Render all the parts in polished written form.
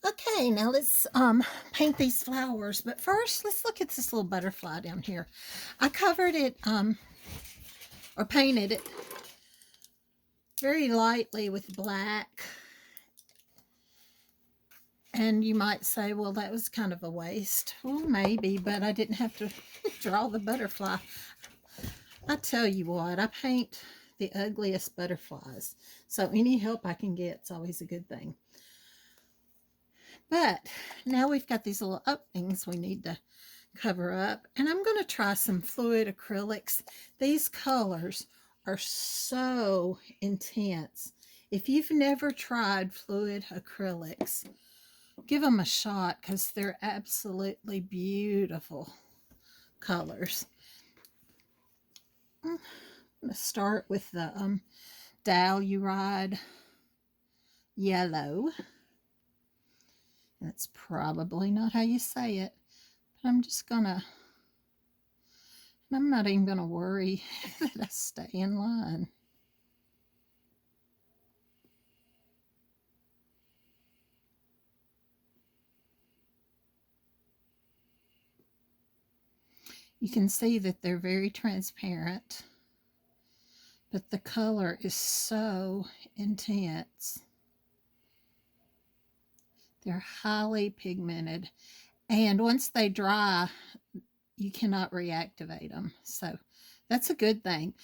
Okay, now let's paint these flowers. But first, let's look at this little butterfly down here. I covered it or painted it very lightly with black. And you might say, well, that was kind of a waste. Well, maybe, but I didn't have to draw the butterfly. I tell you what, I paint the ugliest butterflies. So any help I can get is always a good thing. But now we've got these little openings we need to cover up. And I'm going to try some fluid acrylics. These colors are so intense. If you've never tried fluid acrylics, give them a shot because they're absolutely beautiful colors. I'm going to start with the Telluride yellow. That's probably not how you say it, but I'm just gonna, I'm not even gonna worry that I stay in line. You can see that they're very transparent, but the color is so intense. They're highly pigmented, and once they dry, you cannot reactivate them. So that's a good thing.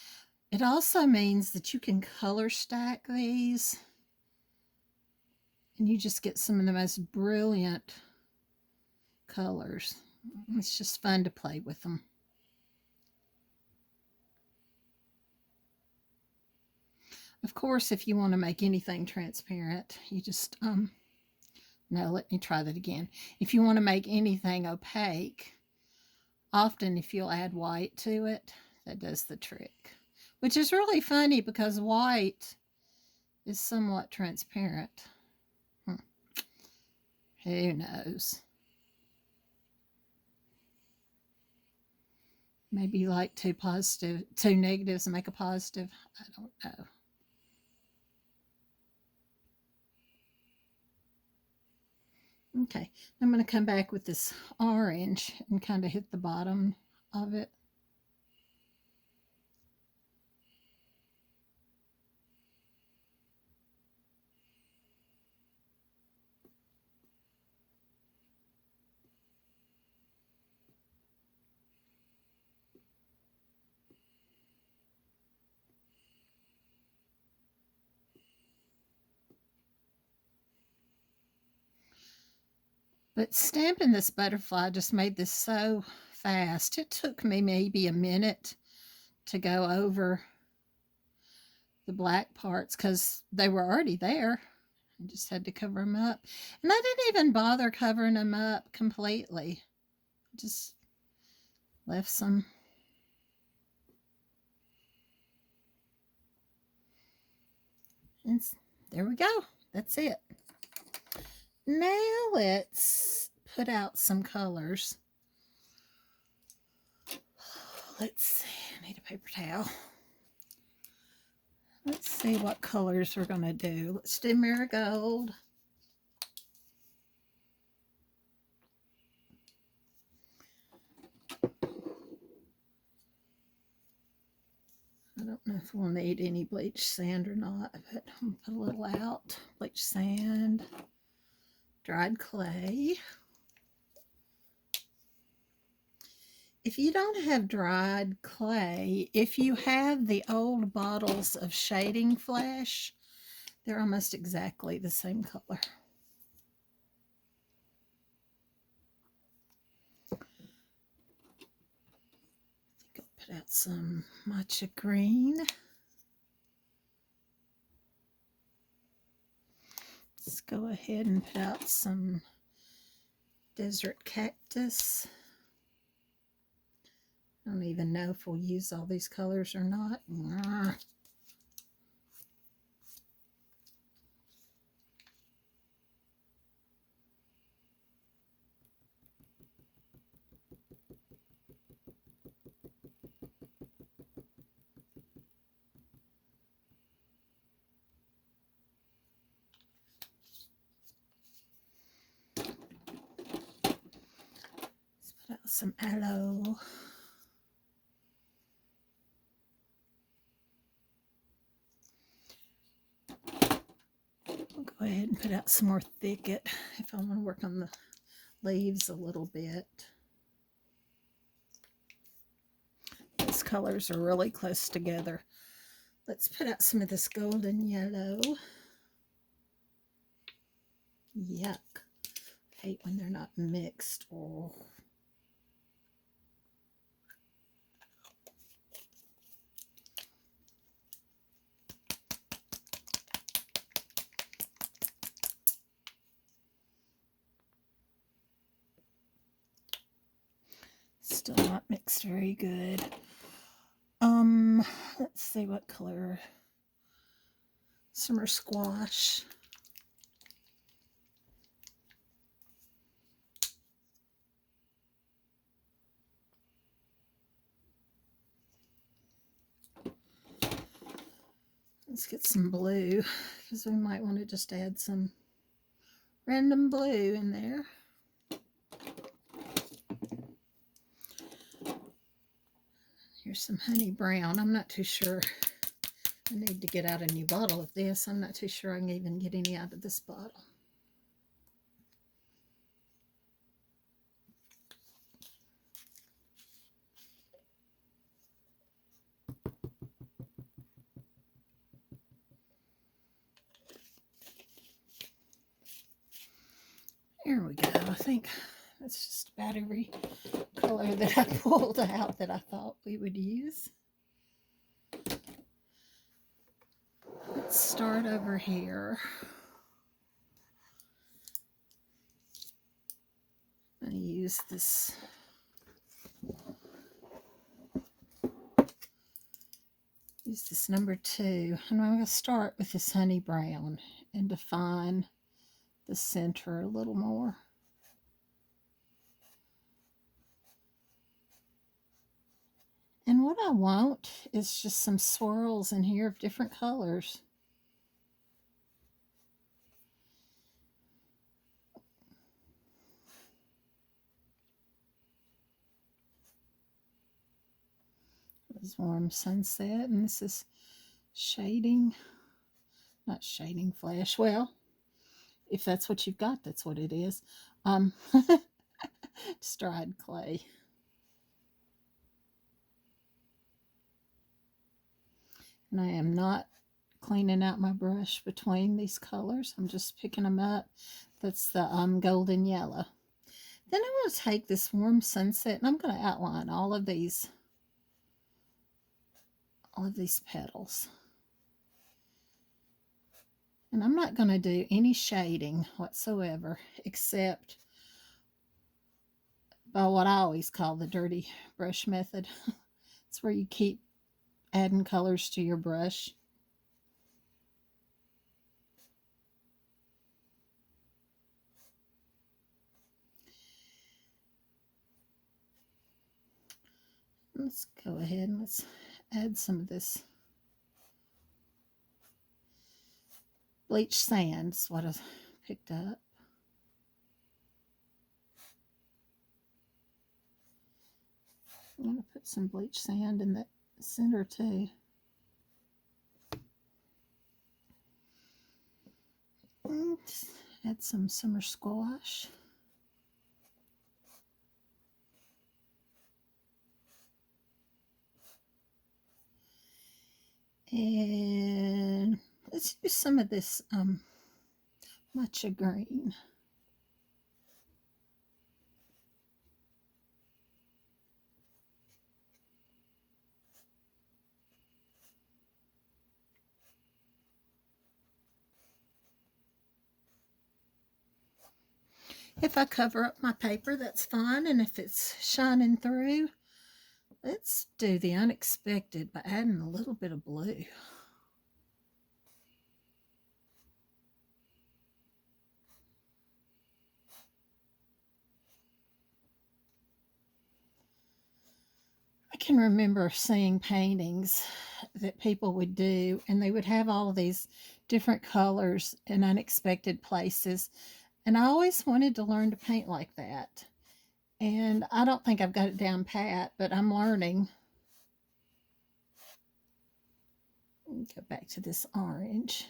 It also means that you can color stack these, and you just get some of the most brilliant colors. It's just fun to play with them. Of course, if you want to make anything transparent, you just, no, let me try that again. If you want to make anything opaque, often if you'll add white to it, that does the trick. Which is really funny because white is somewhat transparent. Who knows? Maybe like two negatives and make a positive. I don't know. Okay, I'm going to come back with this orange and kind of hit the bottom of it. But stamping this butterfly just made this so fast. It took me maybe a minute to go over the black parts because they were already there. I just had to cover them up. And I didn't even bother covering them up completely. Just left some. And there we go. That's it. Now let's put out some colors. Let's see. I need a paper towel. Let's see what colors we're going to do. Let's do marigold. I don't know if we'll need any bleach sand or not, but I'm going to put a little out. Bleach sand, dried clay. If you don't have dried clay, if you have the old bottles of shading flesh, they're almost exactly the same color. I think I'll put out some matcha green. Let's go ahead and put out some desert cactus. I don't even know if we'll use all these colors or not. some aloe. I'll go ahead and put out some more thicket if I want to work on the leaves a little bit. These colors are really close together. Let's put out some of this golden yellow. Yuck. I hate when they're not mixed. Oh. Still not mixed very good. Let's see what color. Summer squash. Let's get some blue because we might want to just add some random blue in there. Here's some honey brown. I'm not too sure. I need to get out a new bottle of this. I'm not too sure I can even get any out of this bottle. There we go. I think that's just about every color that I pulled out that I thought we would use. Let's start over here. I'm going to use this number 2, and I'm going to start with this honey brown and define the center a little more. And what I want is just some swirls in here of different colors. This is warm sunset, and this is shading, not shading flash. Well, if that's what you've got, that's what it is. Just dried clay. And I am not cleaning out my brush between these colors. I'm just picking them up. That's the golden yellow. Then I'm going to take this warm sunset, and I'm going to outline all of these petals. And I'm not going to do any shading whatsoever, except by what I always call the dirty brush method. It's where you keep adding colors to your brush. Let's go ahead and let's add some of this bleach sand. Is what I picked up. I'm going to put some bleach sand in the center too. And add some summer squash. And let's use some of this matcha green. If I cover up my paper, that's fine. And if it's shining through, let's do the unexpected by adding a little bit of blue. I can remember seeing paintings that people would do, and they would have all of these different colors in unexpected places. And I always wanted to learn to paint like that. And I don't think I've got it down pat, but I'm learning. Go back to this orange.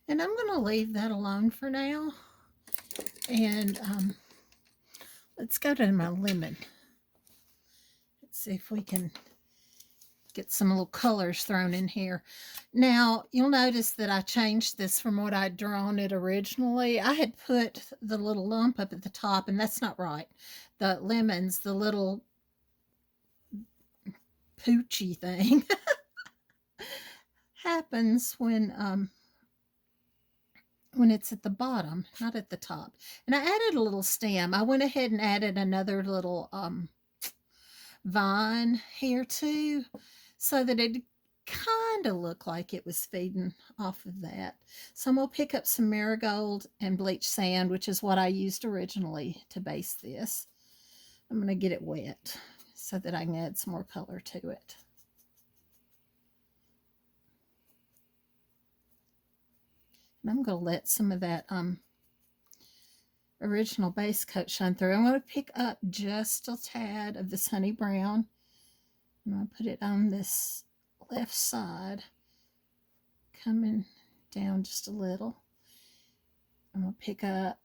And I'm going to leave that alone for now. And let's go to my lemon. Let's see if we can get some little colors thrown in here. Now, you'll notice that I changed this from what I'd drawn it originally. I had put the little lump up at the top, and that's not right. The lemons, the little poochy thing, happens when it's at the bottom, not at the top. And I added a little stem. I went ahead and added another little vine here too, so that it kind of looked like it was feeding off of that. So I'm going to pick up some marigold and bleach sand, which is what I used originally to base this. I'm going to get it wet so that I can add some more color to it. And I'm going to let some of that original base coat shine through. I'm going to pick up just a tad of this honey brown. I'm going to put it on this left side, coming down just a little. I'm going to pick up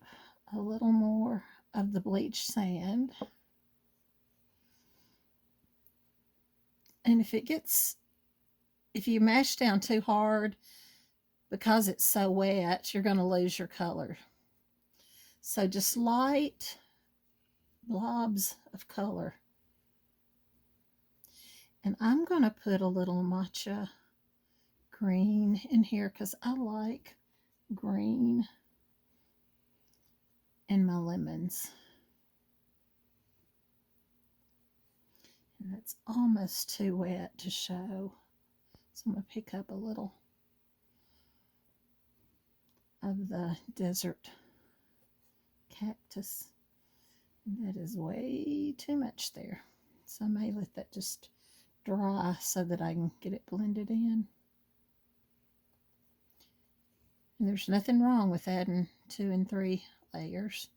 a little more of the bleach sand. And if you mash down too hard, because it's so wet, you're going to lose your color. So just light blobs of color. And I'm going to put a little matcha green in here because I like green in my lemons. And that's almost too wet to show. So I'm going to pick up a little of the desert cactus. That is way too much there. So I may let that just dry so that I can get it blended in. And there's nothing wrong with adding 2 and 3 layers.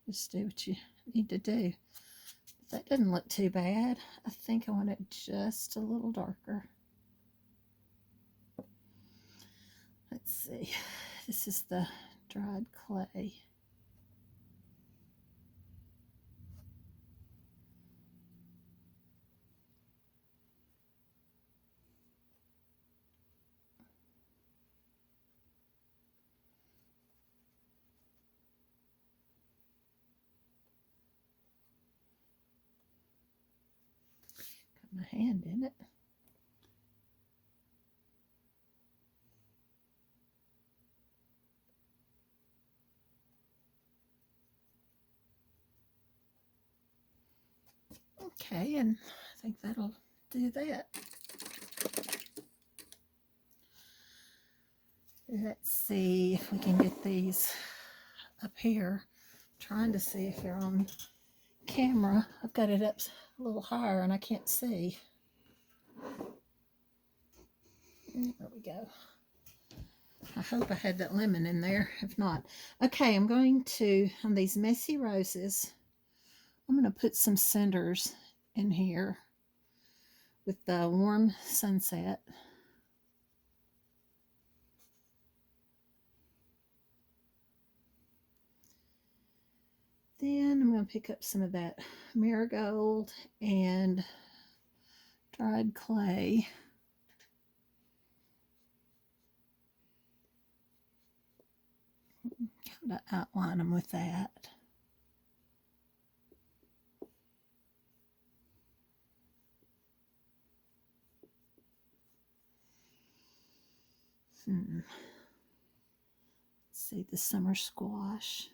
Just do what you need to do. But that doesn't look too bad. I think I want it just a little darker. Let's see. This is the dried clay. Got my hand in it. Okay, and I think that'll do that. Let's see if we can get these up here. I'm trying to see if they're on camera. I've got it up a little higher and I can't see. There we go. I hope I had that lemon in there. If not, okay, I'm going to, on these messy roses, I'm going to put some cinders in here with the warm sunset. Then I'm going to pick up some of that marigold and dried clay. Kind of outline them with that. Let's see, the summer squash.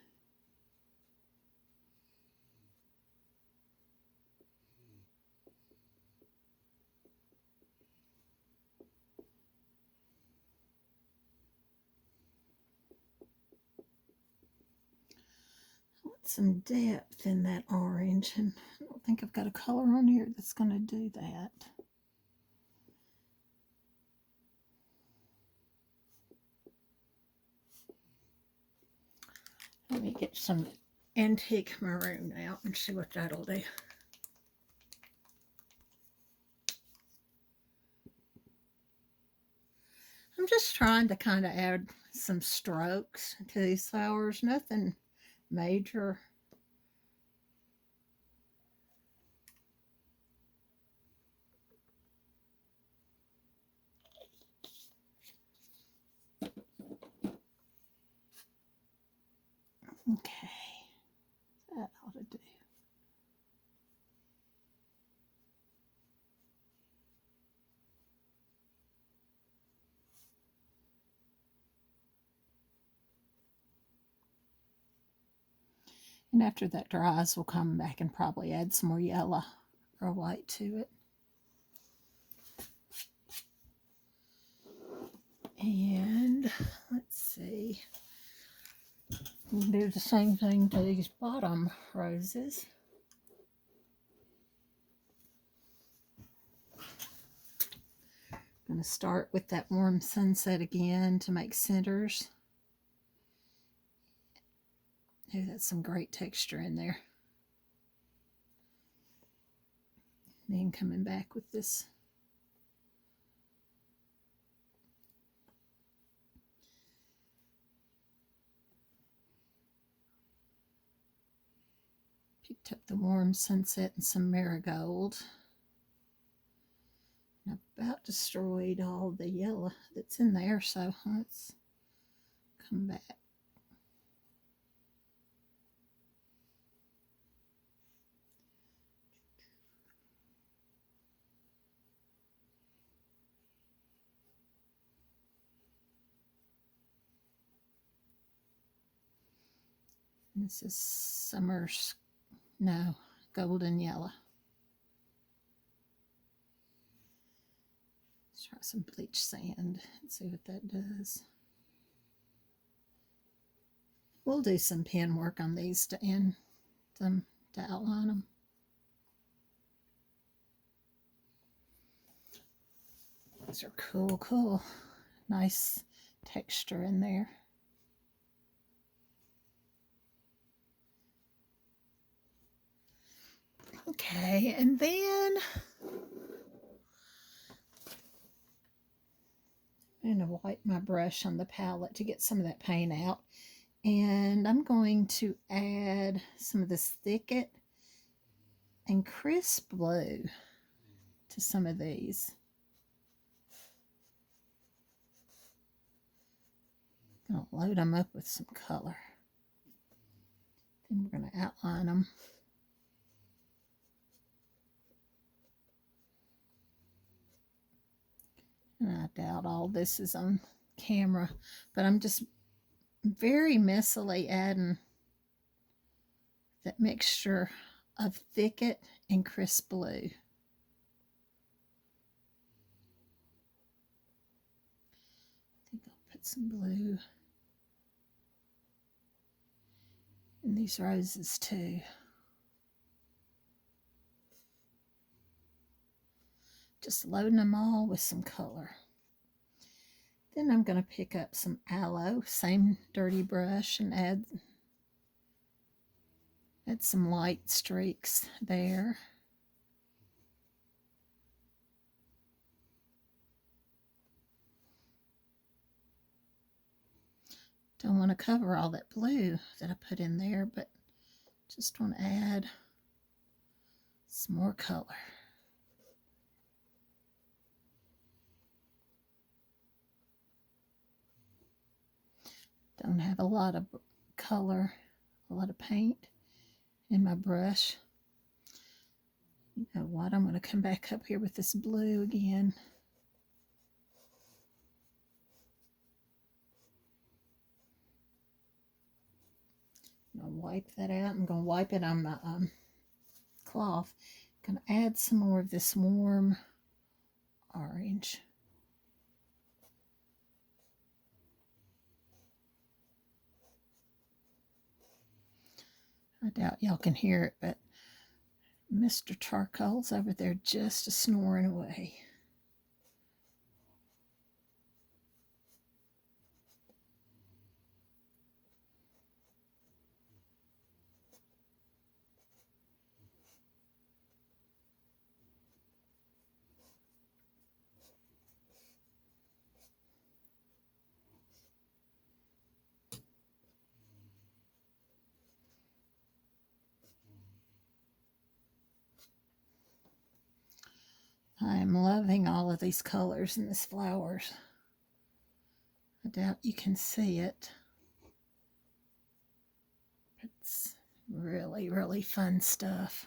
some depth in that orange, and I don't think I've got a color on here that's going to do that. Let me get some antique maroon out and see what that'll do. I'm just trying to kind of add some strokes to these flowers, nothing major. Okay, that ought to do. And after that dries, we'll come back and probably add some more yellow or white to it. And let's see, we'll do the same thing to these bottom roses. I'm going to start with that warm sunset again to make centers. Oh, that's some great texture in there. Then coming back with this picked up the warm sunset and some marigold. And I've about destroyed all the yellow that's in there, so let's come back. This is summer's, no, golden yellow. Let's try some bleach sand and see what that does. We'll do some pen work on these to end them, to outline them. These are cool, cool. Nice texture in there. Okay, and then I'm going to wipe my brush on the palette to get some of that paint out. And I'm going to add some of this Thicket and Crisp Blue to some of these. I'm going to load them up with some color. Then we're going to outline them. And I doubt all this is on camera, but I'm just very messily adding that mixture of Thicket and Crisp Blue. I think I'll put some blue in these roses too. Just loading them all with some color. Then I'm going to pick up some aloe, same dirty brush, and add some light streaks there. Don't want to cover all that blue that I put in there, but just want to add some more color. Don't have a lot of color, a lot of paint in my brush. You know what? I'm going to come back up here with this blue again. I'm going to wipe that out. I'm going to wipe it on my cloth. I'm going to add some more of this warm orange. I doubt y'all can hear it, but Mr. Charcoal's over there just snoring away. I'm loving all of these colors in these flowers. I doubt you can see it. It's really, really fun stuff.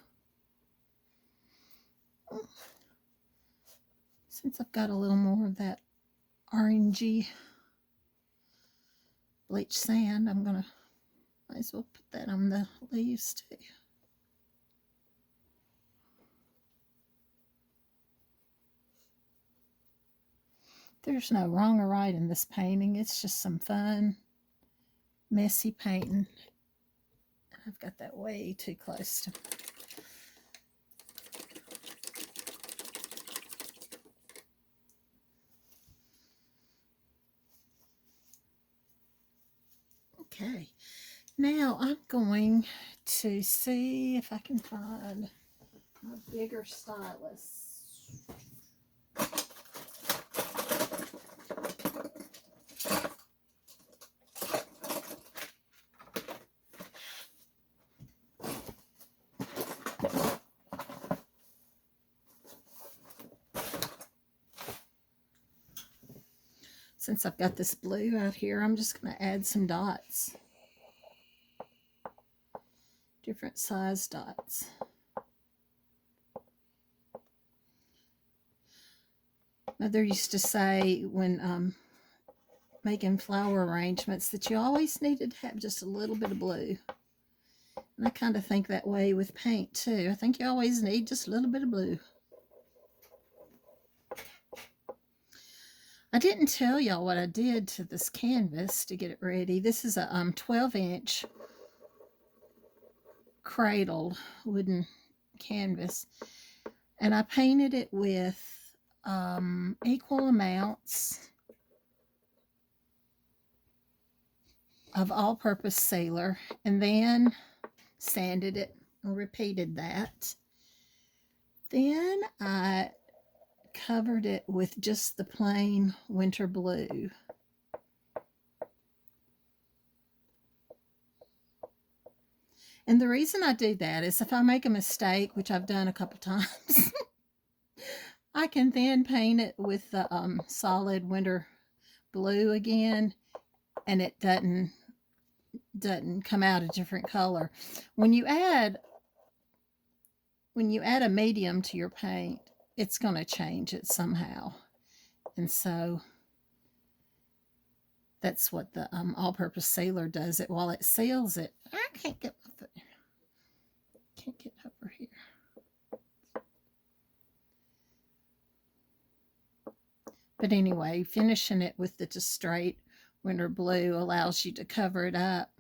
Since I've got a little more of that orangey bleach sand, I'm gonna, might as well put that on the leaves too. There's no wrong or right in this painting. It's just some fun, messy painting. I've got that way too close to. Okay, now I'm going to see if I can find a bigger stylus. Since I've got this blue out here, I'm just going to add some dots. Different size dots. Mother used to say when making flower arrangements that you always needed to have just a little bit of blue. And I kind of think that way with paint too. I think you always need just a little bit of blue. I didn't tell y'all what I did to this canvas to get it ready. This is a 12-inch cradled wooden canvas. And I painted it with equal amounts of all-purpose sealer, and then sanded it and repeated that. Then I covered it with just the plain winter blue. And the reason I do that is if I make a mistake, which I've done a couple times, I can then paint it with the solid winter blue again, and it doesn't come out a different color. When you add a medium to your paint, it's going to change it somehow. And so that's what the all-purpose sealer does. It while it seals it. I can't get my foot. Can't get over here. But anyway, finishing it with the just straight winter blue allows you to cover it up,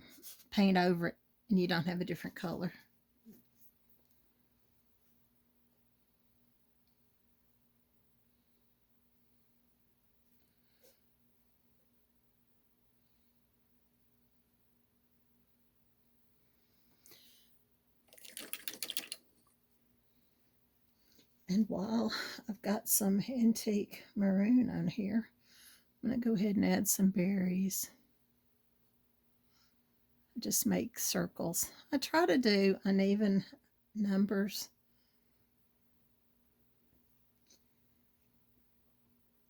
paint over it, and you don't have a different color. And while I've got some antique maroon on here, I'm going to go ahead and add some berries. Just make circles. I try to do uneven numbers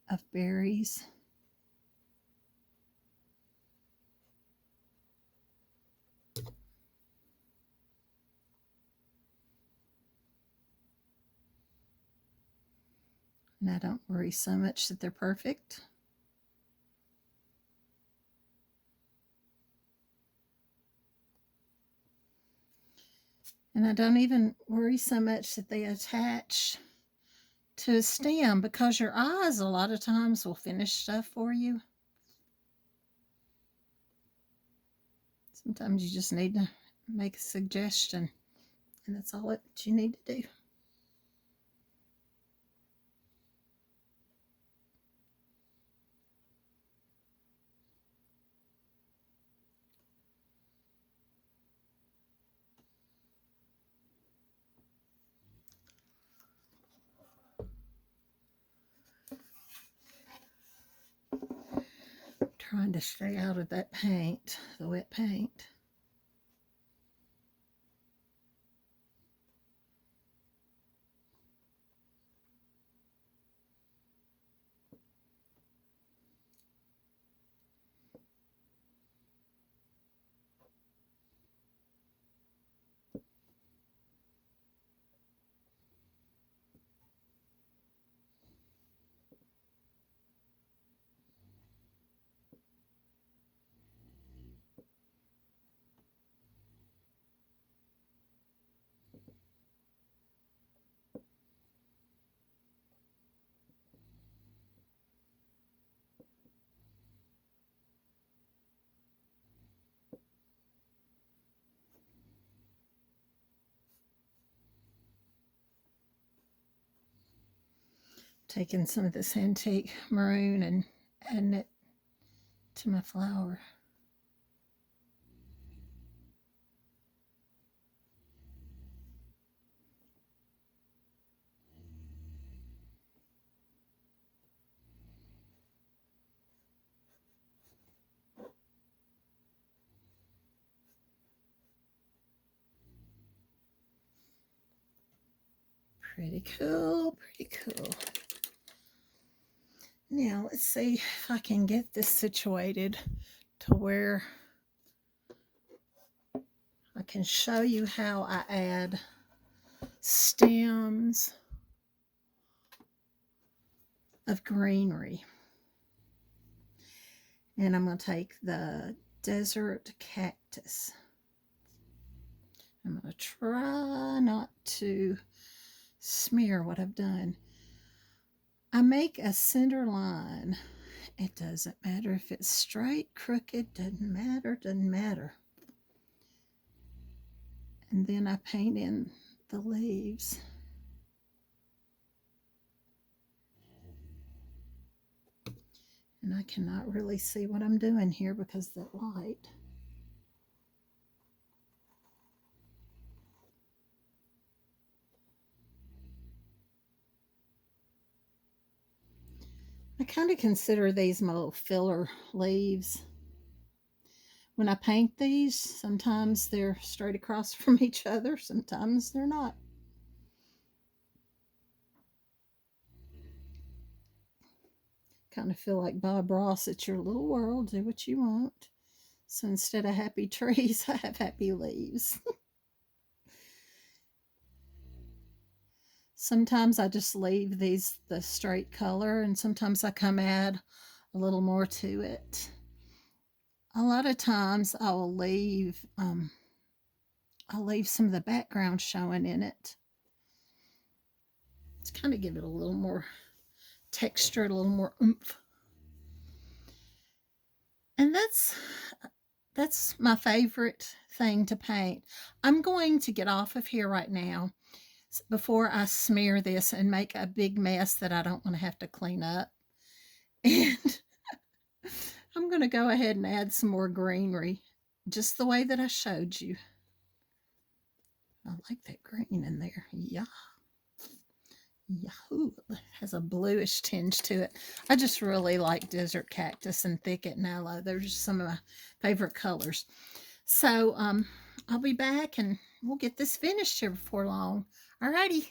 of berries. And I don't worry so much that they're perfect. And I don't even worry so much that they attach to a stem, because your eyes a lot of times will finish stuff for you. Sometimes you just need to make a suggestion. And that's all that you need to do. Trying to stay out of that paint, the wet paint. Taking some of this antique maroon and adding it to my flower. Pretty cool, pretty cool. Now let's see if I can get this situated to where I can show you how I add stems of greenery. And I'm going to take the desert cactus. I'm going to try not to smear what I've done. I make a center line. It doesn't matter if it's straight, crooked, doesn't matter. And then I paint in the leaves. And I cannot really see what I'm doing here because of that light. I kind of consider these my little filler leaves. When I paint these, sometimes they're straight across from each other, sometimes they're not. Kind of feel like Bob Ross, it's your little world, do what you want. So instead of happy trees, I have happy leaves. Sometimes I just leave these the straight color, and sometimes I come add a little more to it. A lot of times I'll leave some of the background showing in it. It's kind of give it a little more texture, a little more oomph. And that's my favorite thing to paint. I'm going to get off of here right now before I smear this and make a big mess that I don't want to have to clean up. And I'm going to go ahead and add some more greenery, just the way that I showed you. I like that green in there. Yeah. Yahoo! It has a bluish tinge to it. I just really like desert cactus and thicket and aloe. They're just some of my favorite colors. So I'll be back and we'll get this finished here before long. Alrighty.